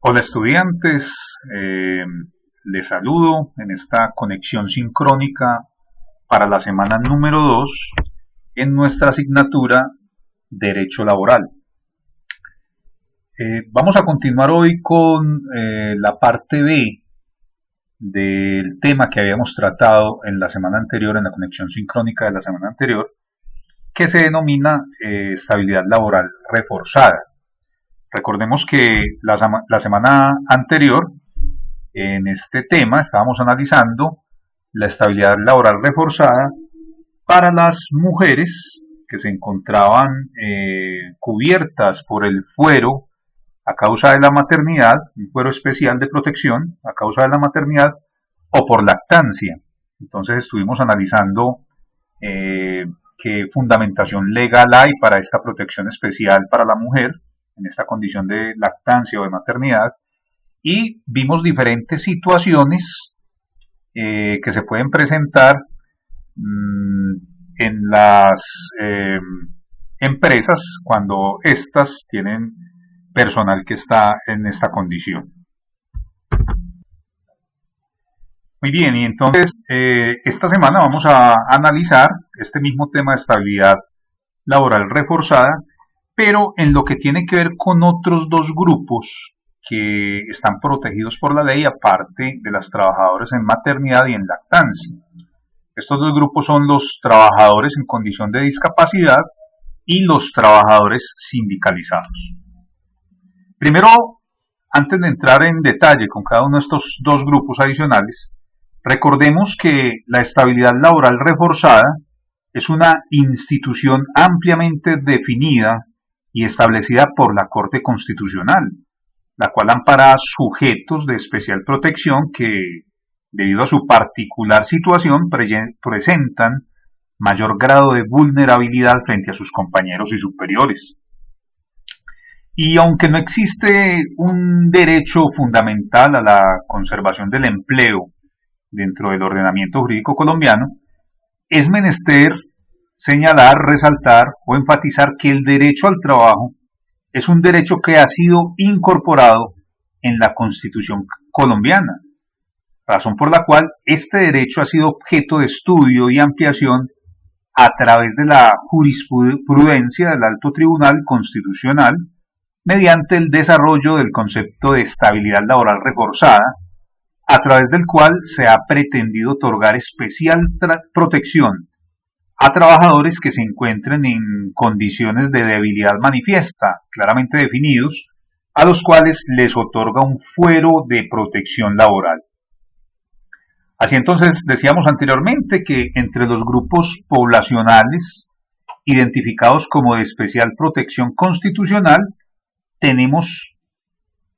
Hola estudiantes, les saludo en esta conexión sincrónica para la semana número 2 en nuestra asignatura Derecho Laboral. Vamos a continuar hoy con la parte B del tema que habíamos tratado en la semana anterior, en la conexión sincrónica de la semana anterior, que se denomina estabilidad laboral reforzada. Recordemos que la semana anterior, en este tema, estábamos analizando la estabilidad laboral reforzada para las mujeres que se encontraban cubiertas por el fuero a causa de la maternidad, un fuero especial de protección a causa de la maternidad o por lactancia. Entonces estuvimos analizando qué fundamentación legal hay para esta protección especial para la mujer en esta condición de lactancia o de maternidad, y vimos diferentes situaciones que se pueden presentar en las empresas cuando éstas tienen personal que está en esta condición. Muy bien, y entonces esta semana vamos a analizar este mismo tema de estabilidad laboral reforzada, pero en lo que tiene que ver con otros dos grupos que están protegidos por la ley, aparte de las trabajadoras en maternidad y en lactancia. Estos dos grupos son los trabajadores en condición de discapacidad y los trabajadores sindicalizados. Primero, antes de entrar en detalle con cada uno de estos dos grupos adicionales, recordemos que la estabilidad laboral reforzada es una institución ampliamente definida y establecida por la Corte Constitucional, la cual ampara sujetos de especial protección que, debido a su particular situación, presentan mayor grado de vulnerabilidad frente a sus compañeros y superiores. Y aunque no existe un derecho fundamental a la conservación del empleo dentro del ordenamiento jurídico colombiano, es menester señalar, resaltar o enfatizar que el derecho al trabajo es un derecho que ha sido incorporado en la Constitución colombiana, razón por la cual este derecho ha sido objeto de estudio y ampliación a través de la jurisprudencia del Alto Tribunal Constitucional mediante el desarrollo del concepto de estabilidad laboral reforzada, a través del cual se ha pretendido otorgar especial protección a trabajadores que se encuentren en condiciones de debilidad manifiesta, claramente definidos, a los cuales les otorga un fuero de protección laboral. Así entonces, decíamos anteriormente que entre los grupos poblacionales identificados como de especial protección constitucional, tenemos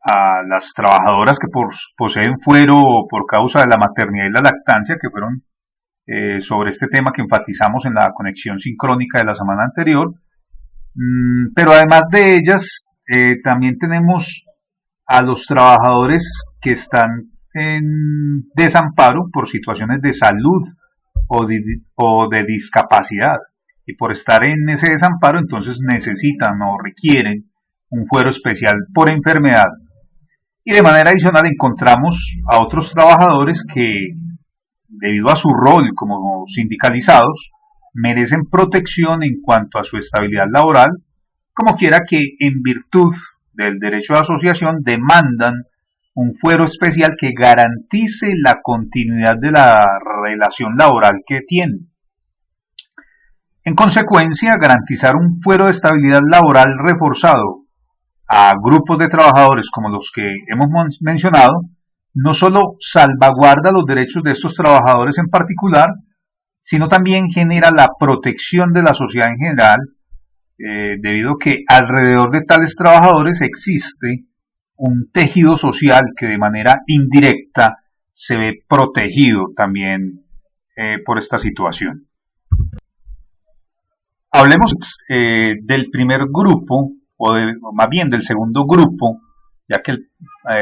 a las trabajadoras que poseen fuero por causa de la maternidad y la lactancia, que fueron sobre este tema que enfatizamos en la conexión sincrónica de la semana anterior, pero además de ellas también tenemos a los trabajadores que están en desamparo por situaciones de salud o de discapacidad, y por estar en ese desamparo entonces necesitan o requieren un fuero especial por enfermedad. Y de manera adicional encontramos a otros trabajadores que, debido a su rol como sindicalizados, merecen protección en cuanto a su estabilidad laboral, como quiera que en virtud del derecho de asociación demandan un fuero especial que garantice la continuidad de la relación laboral que tienen. En consecuencia, garantizar un fuero de estabilidad laboral reforzado a grupos de trabajadores como los que hemos mencionado, no solo salvaguarda los derechos de estos trabajadores en particular, sino también genera la protección de la sociedad en general, debido a que alrededor de tales trabajadores existe un tejido social que de manera indirecta se ve protegido también por esta situación. Hablemos del primer grupo, o más bien del segundo grupo, ya que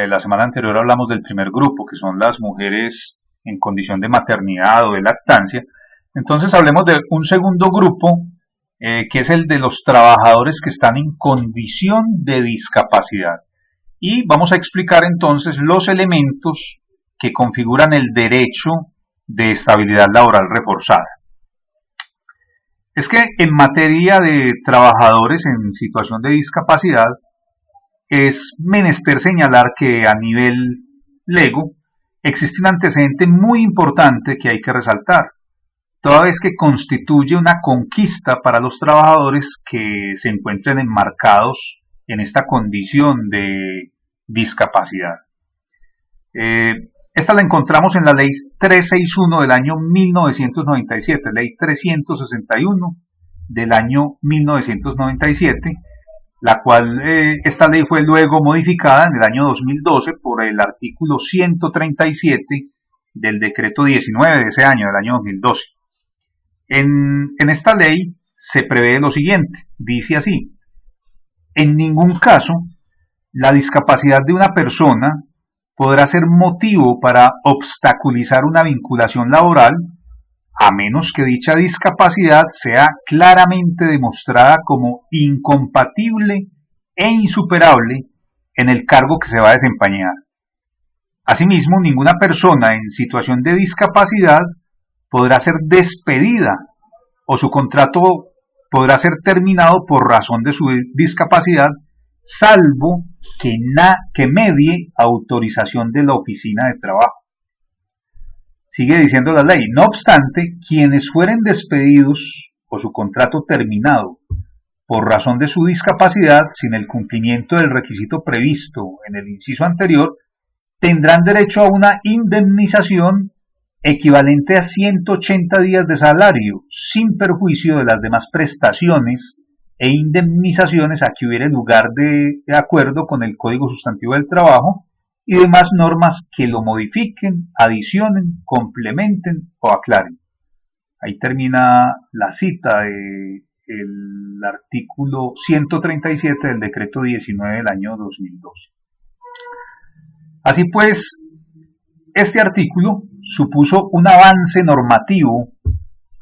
la semana anterior hablamos del primer grupo, que son las mujeres en condición de maternidad o de lactancia. Entonces hablemos de un segundo grupo, que es el de los trabajadores que están en condición de discapacidad. y vamos a explicar entonces los elementos que configuran el derecho de estabilidad laboral reforzada. Es que en materia de trabajadores en situación de discapacidad es menester señalar que a nivel lego existe un antecedente muy importante que hay que resaltar, toda vez que constituye una conquista para los trabajadores que se encuentren enmarcados en esta condición de discapacidad. Esta la encontramos en la Ley 361 del año 1997, Ley 361 del año 1997, la cual esta ley fue luego modificada en el año 2012 por el artículo 137 del decreto 19 de ese año, del año 2012. En esta ley se prevé lo siguiente, dice así: en ningún caso la discapacidad de una persona podrá ser motivo para obstaculizar una vinculación laboral, a menos que dicha discapacidad sea claramente demostrada como incompatible e insuperable en el cargo que se va a desempeñar. Asimismo, ninguna persona en situación de discapacidad podrá ser despedida o su contrato podrá ser terminado por razón de su discapacidad, salvo que medie autorización de la oficina de trabajo. Sigue diciendo la ley: no obstante, quienes fueren despedidos o su contrato terminado por razón de su discapacidad sin el cumplimiento del requisito previsto en el inciso anterior, tendrán derecho a una indemnización equivalente a 180 días de salario, sin perjuicio de las demás prestaciones e indemnizaciones a que hubiere lugar de acuerdo con el Código Sustantivo del Trabajo y demás normas que lo modifiquen, adicionen, complementen o aclaren. Ahí termina la cita del artículo 137 del decreto 19 del año 2012. Así pues, este artículo supuso un avance normativo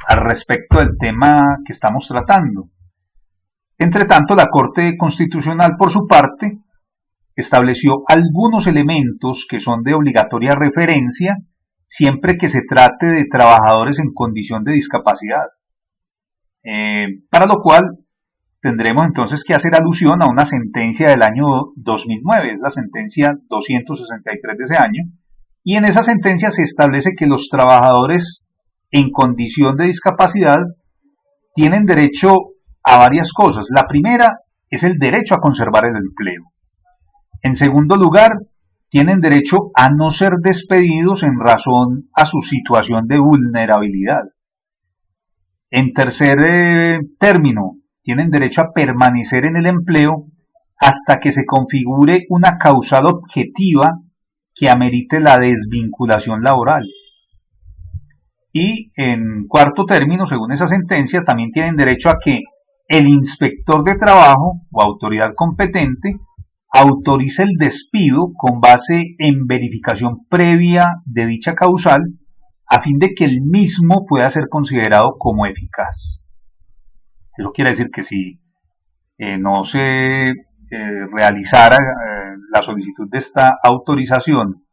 al respecto del tema que estamos tratando. Entre tanto, la Corte Constitucional, por su parte, estableció algunos elementos que son de obligatoria referencia siempre que se trate de trabajadores en condición de discapacidad, para lo cual tendremos entonces que hacer alusión a una sentencia del año 2009, es la sentencia 263 de ese año, y en esa sentencia se establece que los trabajadores en condición de discapacidad tienen derecho a varias cosas. La primera es el derecho a conservar el empleo. En segundo lugar, tienen derecho a no ser despedidos en razón a su situación de vulnerabilidad. En tercer término, tienen derecho a permanecer en el empleo hasta que se configure una causal objetiva que amerite la desvinculación laboral. Y en cuarto término, según esa sentencia, también tienen derecho a que el inspector de trabajo o autoridad competente autorice el despido con base en verificación previa de dicha causal a fin de que el mismo pueda ser considerado como eficaz. Eso quiere decir que si no se realizara la solicitud de esta autorización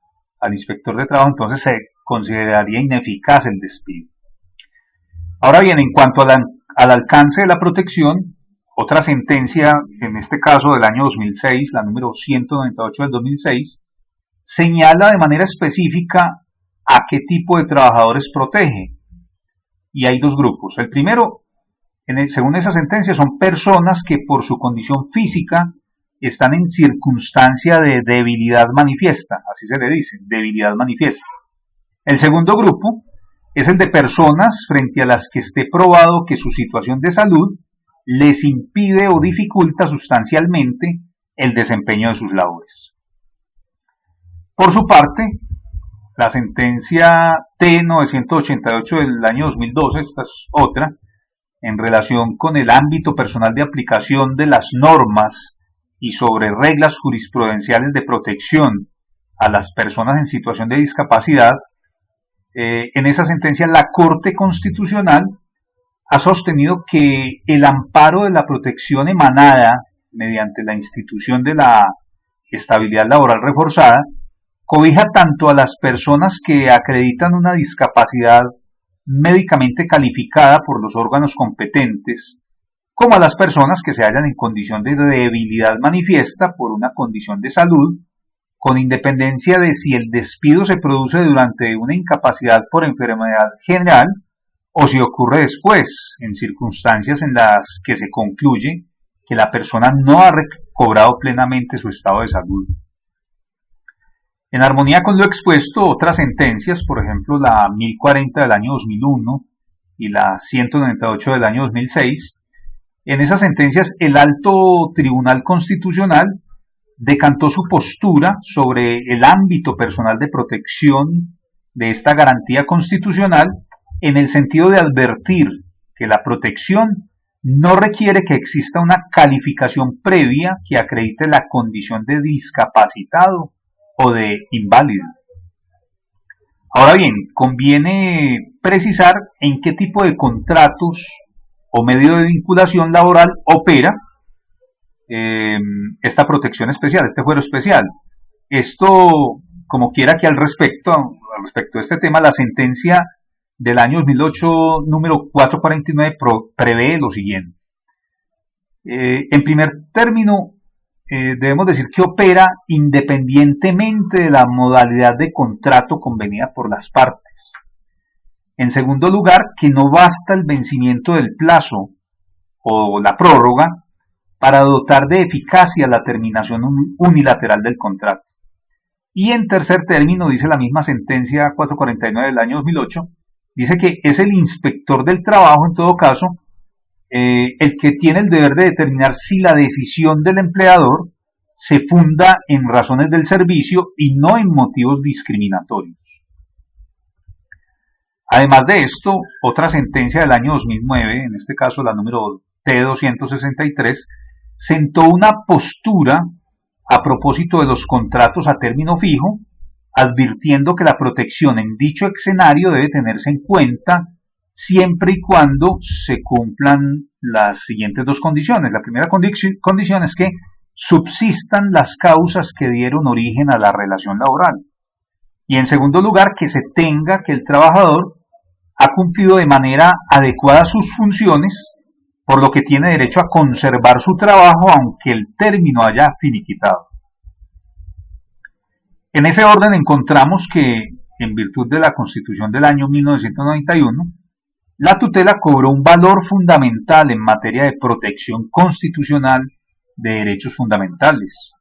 al inspector de trabajo, entonces se consideraría ineficaz el despido. Ahora bien, en cuanto al alcance de la protección, otra sentencia, en este caso del año 2006, la número 198 del 2006, señala de manera específica a qué tipo de trabajadores protege. Y hay dos grupos. El primero, según esa sentencia, son personas que por su condición física están en circunstancia de debilidad manifiesta, así se le dice, debilidad manifiesta. El segundo grupo es el de personas frente a las que esté probado que su situación de salud les impide o dificulta sustancialmente el desempeño de sus labores. Por su parte, la sentencia T988 del año 2012, esta es otra, en relación con el ámbito personal de aplicación de las normas y sobre reglas jurisprudenciales de protección a las personas en situación de discapacidad, en esa sentencia la Corte Constitucional ha sostenido que el amparo de la protección emanada mediante la institución de la estabilidad laboral reforzada cobija tanto a las personas que acreditan una discapacidad médicamente calificada por los órganos competentes, como a las personas que se hallan en condición de debilidad manifiesta por una condición de salud, con independencia de si el despido se produce durante una incapacidad por enfermedad general o si ocurre después, en circunstancias en las que se concluye que la persona no ha recobrado plenamente su estado de salud. En armonía con lo expuesto, otras sentencias, por ejemplo la 1040 del año 2001 y la 198 del año 2006, en esas sentencias el Alto Tribunal Constitucional decantó su postura sobre el ámbito personal de protección de esta garantía constitucional en el sentido de advertir que la protección no requiere que exista una calificación previa que acredite la condición de discapacitado o de inválido. Ahora bien, conviene precisar en qué tipo de contratos o medio de vinculación laboral opera esta protección especial, este fuero especial. Esto, como quiera que al respecto de este tema, la sentencia del año 2008, número 449, prevé lo siguiente. En primer término, debemos decir que opera independientemente de la modalidad de contrato convenida por las partes. En segundo lugar, que no basta el vencimiento del plazo o la prórroga para dotar de eficacia la terminación unilateral del contrato. Y en tercer término, dice la misma sentencia 449 del año 2008, dice que es el inspector del trabajo, en todo caso, el que tiene el deber de determinar si la decisión del empleador se funda en razones del servicio y no en motivos discriminatorios. Además de esto, otra sentencia del año 2009, en este caso la número T263, sentó una postura a propósito de los contratos a término fijo, advirtiendo que la protección en dicho escenario debe tenerse en cuenta siempre y cuando se cumplan las siguientes dos condiciones. La primera condición es que subsistan las causas que dieron origen a la relación laboral. Y en segundo lugar, que se tenga que el trabajador ha cumplido de manera adecuada sus funciones, por lo que tiene derecho a conservar su trabajo aunque el término haya finiquitado. En ese orden encontramos que, en virtud de la Constitución del año 1991, la tutela cobró un valor fundamental en materia de protección constitucional de derechos fundamentales.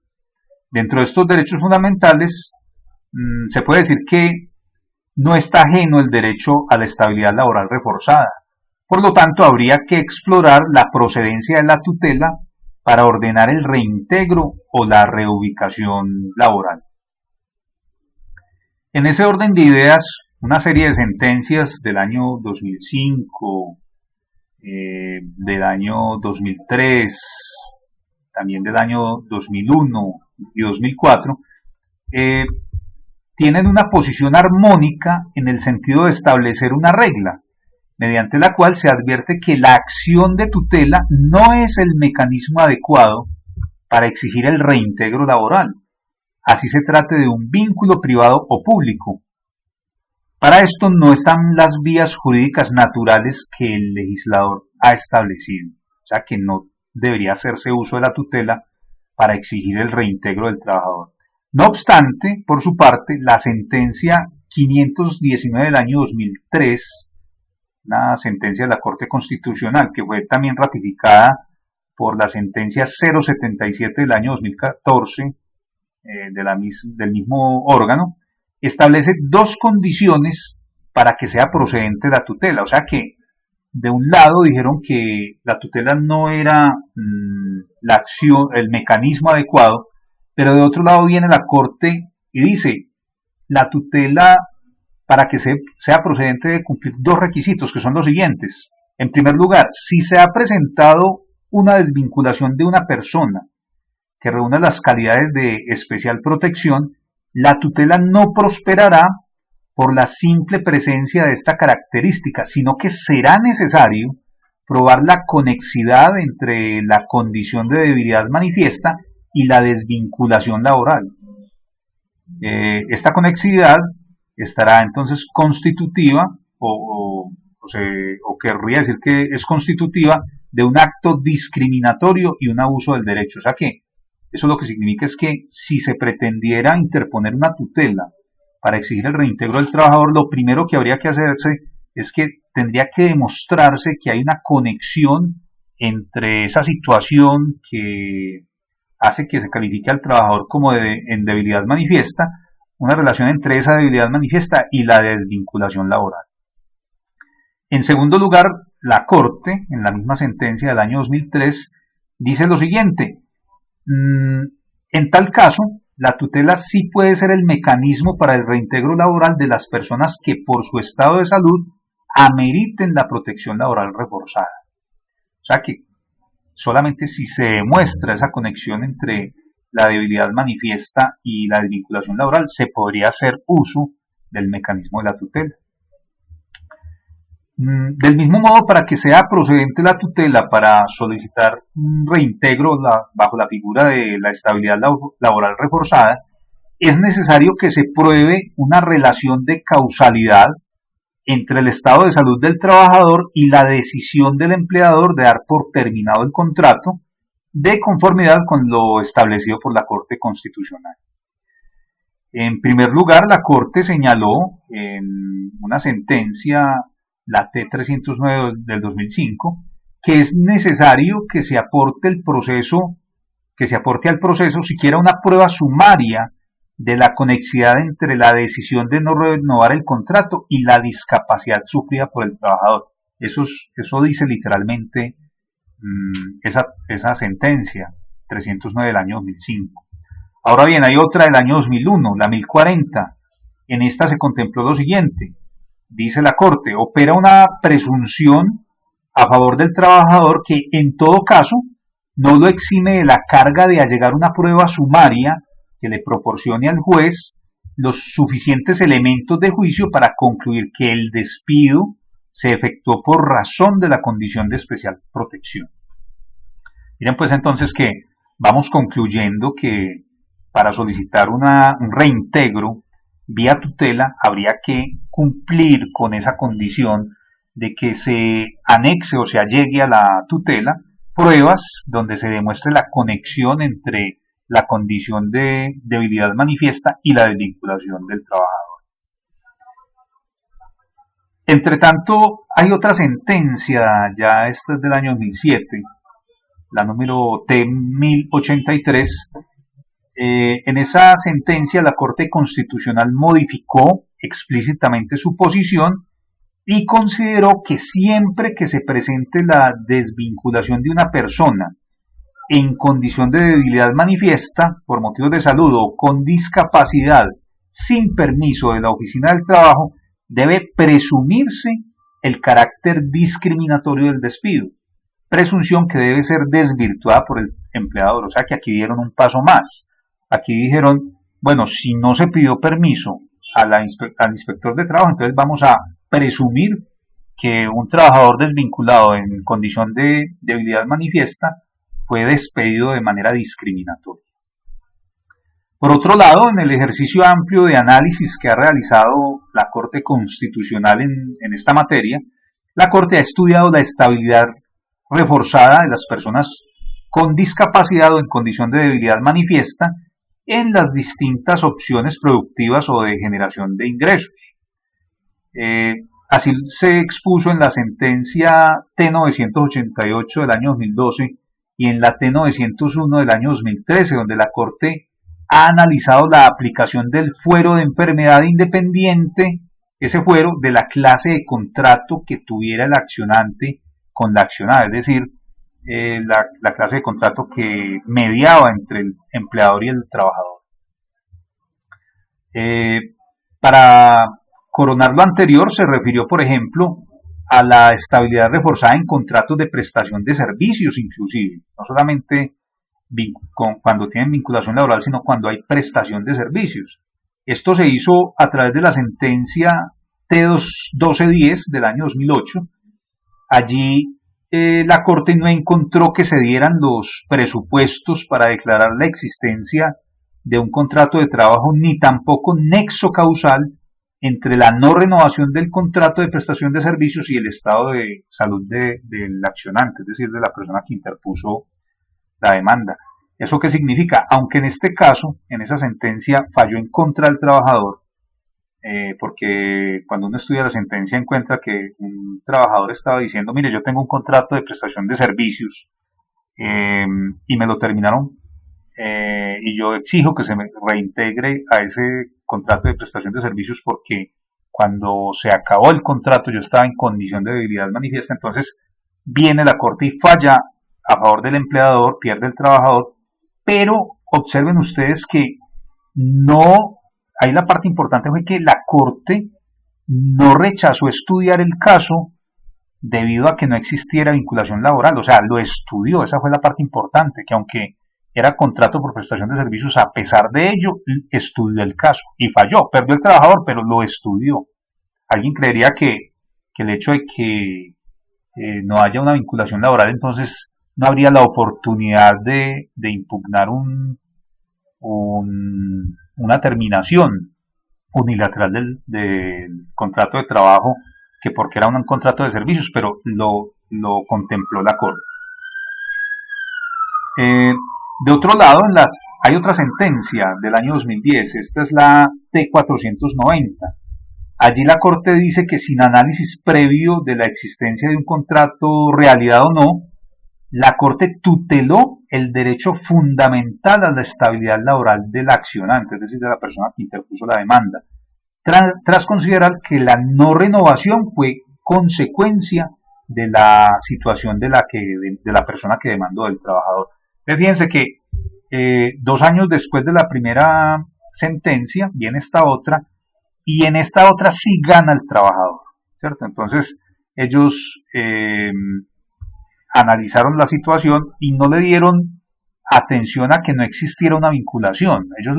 Dentro de estos derechos fundamentales, se puede decir que no está ajeno el derecho a la estabilidad laboral reforzada. Por lo tanto, habría que explorar la procedencia de la tutela para ordenar el reintegro o la reubicación laboral. En ese orden de ideas, una serie de sentencias del año 2005, del año 2003, también del año 2001 y 2004, tienen una posición armónica en el sentido de establecer una regla, mediante la cual se advierte que la acción de tutela no es el mecanismo adecuado para exigir el reintegro laboral, así se trate de un vínculo privado o público. Para esto no están las vías jurídicas naturales que el legislador ha establecido, o sea que no debería hacerse uso de la tutela para exigir el reintegro del trabajador. No obstante, por su parte, la sentencia 519 del año 2003, una sentencia de la Corte Constitucional que fue también ratificada por la sentencia 077 del año 2014 del mismo órgano, establece dos condiciones para que sea procedente la tutela. O sea que, de un lado dijeron que la tutela no era la acción, el mecanismo adecuado, pero de otro lado viene la Corte y dice, la tutela para que sea procedente debe cumplir dos requisitos, que son los siguientes. En primer lugar, si se ha presentado una desvinculación de una persona que reúna las calidades de especial protección, la tutela no prosperará por la simple presencia de esta característica, sino que será necesario probar la conexidad entre la condición de debilidad manifiesta y la desvinculación laboral. Esta conexidad estará entonces constitutiva o querría decir que es constitutiva de un acto discriminatorio y un abuso del derecho. O sea que eso lo que significa es que si se pretendiera interponer una tutela para exigir el reintegro del trabajador, lo primero que habría que hacerse es que tendría que demostrarse que hay una conexión entre esa situación que hace que se califique al trabajador como en debilidad manifiesta, una relación entre esa debilidad manifiesta y la desvinculación laboral. En segundo lugar, la Corte, en la misma sentencia del año 2003, dice lo siguiente: en tal caso, la tutela sí puede ser el mecanismo para el reintegro laboral de las personas que por su estado de salud ameriten la protección laboral reforzada. O sea que solamente si se demuestra esa conexión entre la debilidad manifiesta y la desvinculación laboral se podría hacer uso del mecanismo de la tutela. Del mismo modo, para que sea procedente la tutela para solicitar un reintegro bajo la figura de la estabilidad laboral reforzada, es necesario que se pruebe una relación de causalidad entre el estado de salud del trabajador y la decisión del empleador de dar por terminado el contrato, de conformidad con lo establecido por la Corte Constitucional. En primer lugar, la Corte señaló en una sentencia, la T-309 del 2005, que es necesario que se aporte al proceso siquiera una prueba sumaria de la conexidad entre la decisión de no renovar el contrato y la discapacidad sufrida por el trabajador. Eso dice literalmente esa sentencia 309 del año 2005. Ahora bien, hay otra del año 2001, la 1040. En esta se contempló lo siguiente. Dice la Corte: opera una presunción a favor del trabajador que, en todo caso, no lo exime de la carga de allegar una prueba sumaria que le proporcione al juez los suficientes elementos de juicio para concluir que el despido se efectuó por razón de la condición de especial protección. Miren pues entonces que vamos concluyendo que para solicitar un reintegro vía tutela habría que cumplir con esa condición de que se anexe o se allegue a la tutela pruebas donde se demuestre la conexión entre la condición de debilidad manifiesta y la desvinculación del trabajador. Entre tanto, hay otra sentencia, ya esta es del año 2007, la número T-1083. En esa sentencia la Corte Constitucional modificó explícitamente su posición y consideró que siempre que se presente la desvinculación de una persona en condición de debilidad manifiesta por motivos de salud o con discapacidad sin permiso de la oficina del trabajo, debe presumirse el carácter discriminatorio del despido, presunción que debe ser desvirtuada por el empleador. O sea que aquí dieron un paso más. Aquí dijeron, bueno, si no se pidió permiso al inspector de trabajo, entonces vamos a presumir que un trabajador desvinculado en condición de debilidad manifiesta fue despedido de manera discriminatoria. Por otro lado, en el ejercicio amplio de análisis que ha realizado la Corte Constitucional en esta materia, la Corte ha estudiado la estabilidad reforzada de las personas con discapacidad o en condición de debilidad manifiesta en las distintas opciones productivas o de generación de ingresos. Así se expuso en la sentencia T-988 del año 2012 y en la T-901 del año 2013, donde la Corte ha analizado la aplicación del fuero de enfermedad independiente, ese fuero de la clase de contrato que tuviera el accionante con la accionada, es decir, la clase de contrato que mediaba entre el empleador y el trabajador. Para coronar lo anterior, se refirió, por ejemplo, a la estabilidad reforzada en contratos de prestación de servicios, inclusive, no solamente cuando tienen vinculación laboral, sino cuando hay prestación de servicios. Esto se hizo a través de la sentencia T-1210 del año 2008. Allí la Corte no encontró que se dieran los presupuestos para declarar la existencia de un contrato de trabajo, ni tampoco nexo causal entre la no renovación del contrato de prestación de servicios y el estado de salud del accionante, es decir, de la persona que interpuso la demanda. ¿Eso qué significa? Aunque en este caso, en esa sentencia, falló en contra del trabajador, porque cuando uno estudia la sentencia encuentra que un trabajador estaba diciendo, mire, yo tengo un contrato de prestación de servicios y me lo terminaron y yo exijo que se me reintegre a ese contrato de prestación de servicios porque cuando se acabó el contrato yo estaba en condición de debilidad manifiesta. Entonces viene la Corte y falla a favor del empleador, pierde el trabajador, pero observen ustedes que no, ahí la parte importante fue que la Corte no rechazó estudiar el caso debido a que no existiera vinculación laboral, o sea, lo estudió, esa fue la parte importante, que aunque era contrato por prestación de servicios, a pesar de ello, estudió el caso y falló, perdió el trabajador, pero lo estudió. Alguien creería que el hecho de que no haya una vinculación laboral, entonces no habría la oportunidad de impugnar una terminación unilateral del contrato de trabajo, que porque era un contrato de servicios, pero lo contempló la Corte. De otro lado, hay otra sentencia del año 2010, esta es la T490. Allí la Corte dice que sin análisis previo de la existencia de un contrato, realidad o no, la Corte tuteló el derecho fundamental a la estabilidad laboral del accionante, es decir, de la persona que interpuso la demanda, tras considerar que la no renovación fue consecuencia de la situación de la persona que demandó del trabajador. Fíjense que 2 años después de la primera sentencia viene esta otra, y en esta otra sí gana el trabajador, ¿cierto? Entonces ellos analizaron la situación y no le dieron atención a que no existiera una vinculación. Ellos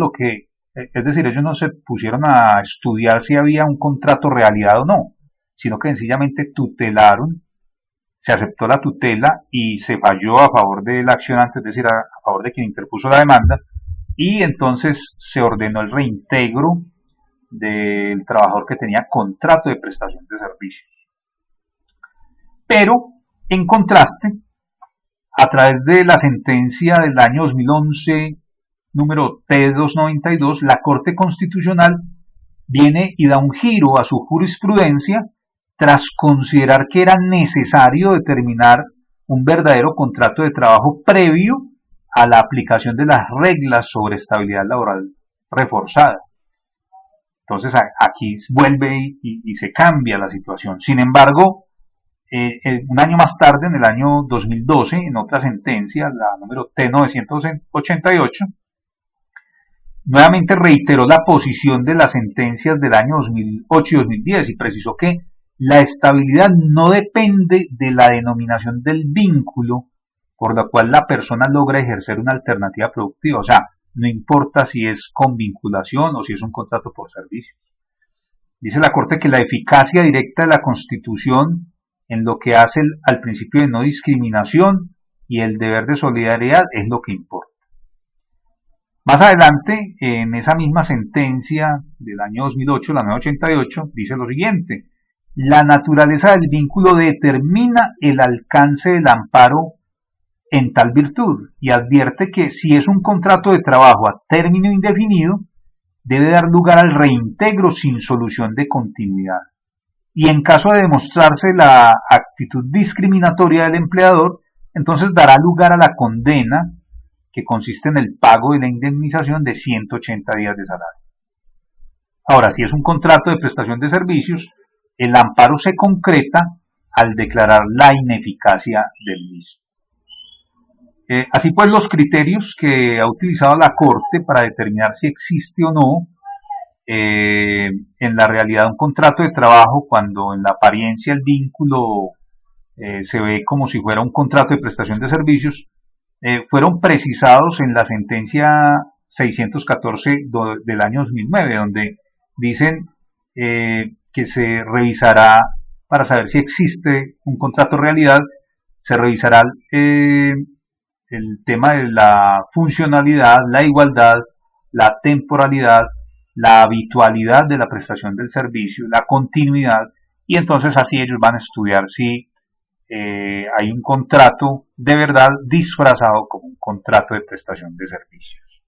es decir, ellos no se pusieron a estudiar si había un contrato realidad o no, sino que sencillamente tutelaron, se aceptó la tutela y se falló a favor del accionante, es decir, a favor de quien interpuso la demanda, y entonces se ordenó el reintegro del trabajador que tenía contrato de prestación de servicios. Pero, en contraste, a través de la sentencia del año 2011, número T292, la Corte Constitucional viene y da un giro a su jurisprudencia tras considerar que era necesario determinar un verdadero contrato de trabajo previo a la aplicación de las reglas sobre estabilidad laboral reforzada. Entonces aquí vuelve y se cambia la situación. Sin embargo, un año más tarde, en el año 2012, en otra sentencia, la número T988, nuevamente reiteró la posición de las sentencias del año 2008 y 2010 y precisó que la estabilidad no depende de la denominación del vínculo por la cual la persona logra ejercer una alternativa productiva. O sea, no importa si es con vinculación o si es un contrato por servicios. Dice la Corte que la eficacia directa de la Constitución en lo que hace al principio de no discriminación y el deber de solidaridad es lo que importa. Más adelante, en esa misma sentencia del año 2008, la 988, dice lo siguiente: la naturaleza del vínculo determina el alcance del amparo en tal virtud y advierte que si es un contrato de trabajo a término indefinido, debe dar lugar al reintegro sin solución de continuidad. Y en caso de demostrarse la actitud discriminatoria del empleador, entonces dará lugar a la condena, que consiste en el pago de la indemnización de 180 días de salario. Ahora, si es un contrato de prestación de servicios, el amparo se concreta al declarar la ineficacia del mismo. Así pues, los criterios que ha utilizado la Corte para determinar si existe o no en la realidad un contrato de trabajo, cuando en la apariencia el vínculo se ve como si fuera un contrato de prestación de servicios, fueron precisados en la sentencia 614 del año 2009, donde dicen que se revisará para saber si existe un contrato realidad, se revisará el tema de la funcionalidad, la igualdad, la temporalidad, la habitualidad de la prestación del servicio, la continuidad, y entonces así ellos van a estudiar si hay un contrato de verdad disfrazado como un contrato de prestación de servicios.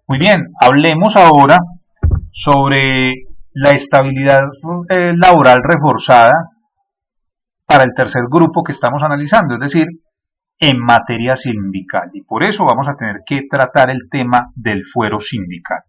Muy bien, hablemos ahora sobre la estabilidad laboral reforzada para el tercer grupo que estamos analizando, es decir, en materia sindical. Y por eso vamos a tener que tratar el tema del fuero sindical.